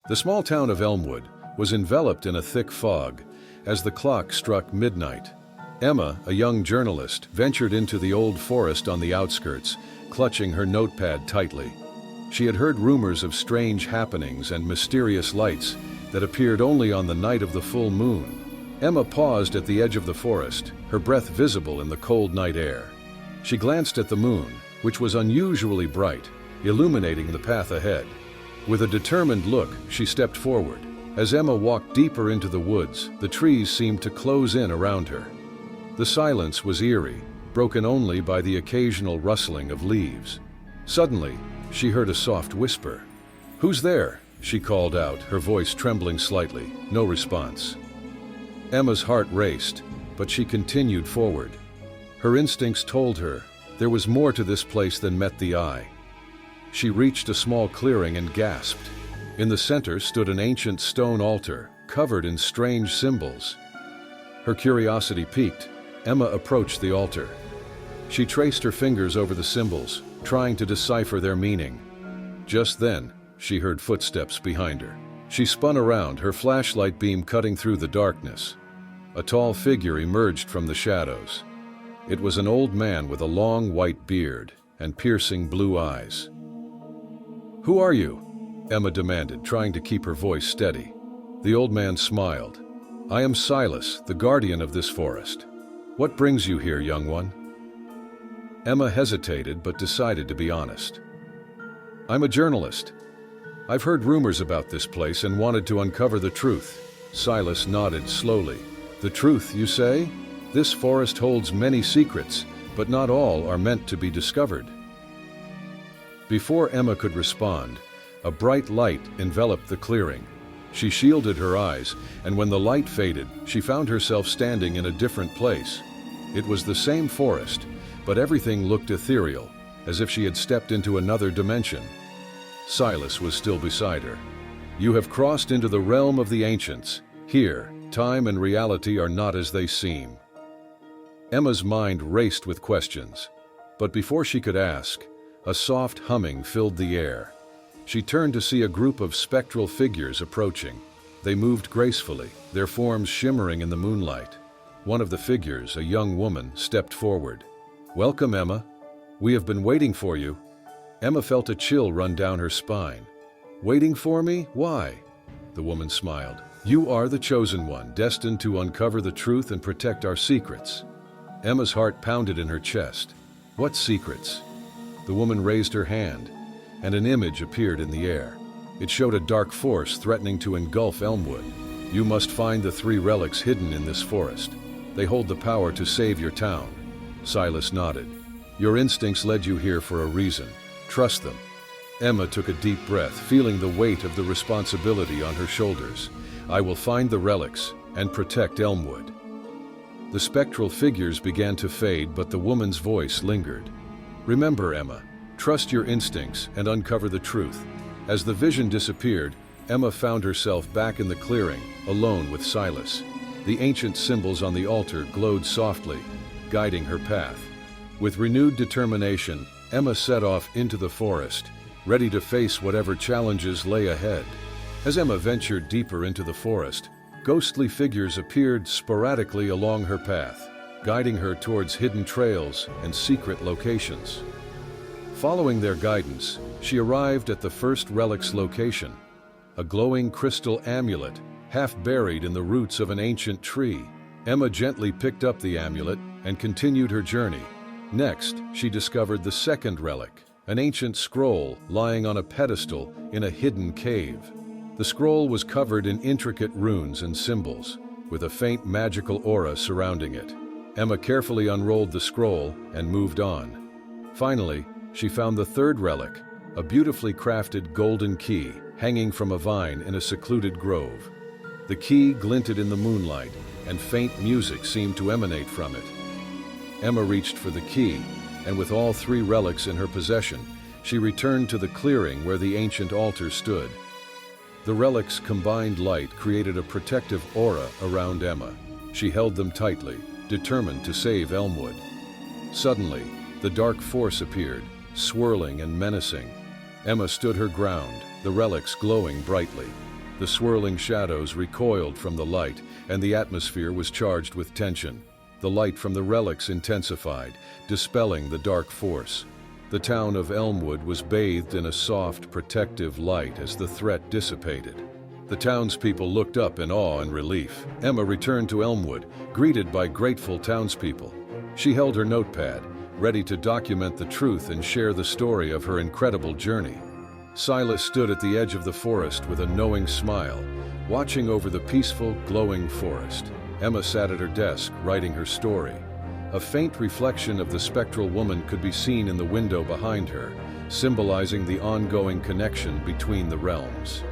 The small town of Elmwood was enveloped in a thick fog as the clock struck midnight. Emma, a young journalist, ventured into the old forest on the outskirts, clutching her notepad tightly. She had heard rumors of strange happenings and mysterious lights that appeared only on the night of the full moon. Emma paused at the edge of the forest, her breath visible in the cold night air. She glanced at the moon, which was unusually bright, illuminating the path ahead. With a determined look, she stepped forward. As Emma walked deeper into the woods, the trees seemed to close in around her. The silence was eerie, broken only by the occasional rustling of leaves. Suddenly, she heard a soft whisper. "Who's there?" she called out, her voice trembling slightly. No response. Emma's heart raced, but she continued forward. Her instincts told her there was more to this place than met the eye. She reached a small clearing and gasped. In the center stood an ancient stone altar, covered in strange symbols. Her curiosity piqued. Emma approached the altar. She traced her fingers over the symbols, trying to decipher their meaning. Just then, she heard footsteps behind her. She spun around, her flashlight beam cutting through the darkness. A tall figure emerged from the shadows. It was an old man with a long white beard and piercing blue eyes. "Who are you?" Emma demanded, trying to keep her voice steady. The old man smiled. "I am Silas, the guardian of this forest. What brings you here, young one?" Emma hesitated but decided to be honest. "I'm a journalist. I've heard rumors about this place and wanted to uncover the truth." Silas nodded slowly. "The truth, you say? This forest holds many secrets, but not all are meant to be discovered." Before Emma could respond, a bright light enveloped the clearing. She shielded her eyes, and when the light faded, she found herself standing in a different place. It was the same forest, but everything looked ethereal, as if she had stepped into another dimension. Silas was still beside her. "You have crossed into the realm of the ancients. Here, time and reality are not as they seem." Emma's mind raced with questions, but before she could ask, a soft humming filled the air. She turned to see a group of spectral figures approaching. They moved gracefully, their forms shimmering in the moonlight. One of the figures, a young woman, stepped forward. "Welcome, Emma. We have been waiting for you." Emma felt a chill run down her spine. "Waiting for me? Why?" The woman smiled. "You are the chosen one, destined to uncover the truth and protect our secrets." Emma's heart pounded in her chest. "What secrets?" The woman raised her hand, and an image appeared in the air. It showed a dark force threatening to engulf Elmwood. "You must find the 3 relics hidden in this forest. They hold the power to save your town." Silas nodded. "Your instincts led you here for a reason. Trust them." Emma took a deep breath, feeling the weight of the responsibility on her shoulders. "I will find the relics and protect Elmwood." The spectral figures began to fade, but the woman's voice lingered. "Remember, Emma, trust your instincts and uncover the truth." As the vision disappeared, Emma found herself back in the clearing, alone with Silas. The ancient symbols on the altar glowed softly, guiding her path. With renewed determination, Emma set off into the forest, ready to face whatever challenges lay ahead. As Emma ventured deeper into the forest, ghostly figures appeared sporadically along her path, guiding her towards hidden trails and secret locations. Following their guidance, she arrived at the first relic's location, a glowing crystal amulet, half buried in the roots of an ancient tree. Emma gently picked up the amulet and continued her journey. Next, she discovered the second relic, an ancient scroll lying on a pedestal in a hidden cave. The scroll was covered in intricate runes and symbols, with a faint magical aura surrounding it. Emma carefully unrolled the scroll and moved on. Finally, she found the third relic, a beautifully crafted golden key hanging from a vine in a secluded grove. The key glinted in the moonlight, and faint music seemed to emanate from it. Emma reached for the key, and with all 3 relics in her possession, she returned to the clearing where the ancient altar stood. The relics' combined light created a protective aura around Emma. She held them tightly, determined to save Elmwood. Suddenly, the dark force appeared, swirling and menacing. Emma stood her ground, the relics glowing brightly. The swirling shadows recoiled from the light, and the atmosphere was charged with tension. The light from the relics intensified, dispelling the dark force. The town of Elmwood was bathed in a soft, protective light as the threat dissipated. The townspeople looked up in awe and relief. Emma returned to Elmwood, greeted by grateful townspeople. She held her notepad, ready to document the truth and share the story of her incredible journey. Silas stood at the edge of the forest with a knowing smile, watching over the peaceful, glowing forest. Emma sat at her desk, writing her story. A faint reflection of the spectral woman could be seen in the window behind her, symbolizing the ongoing connection between the realms.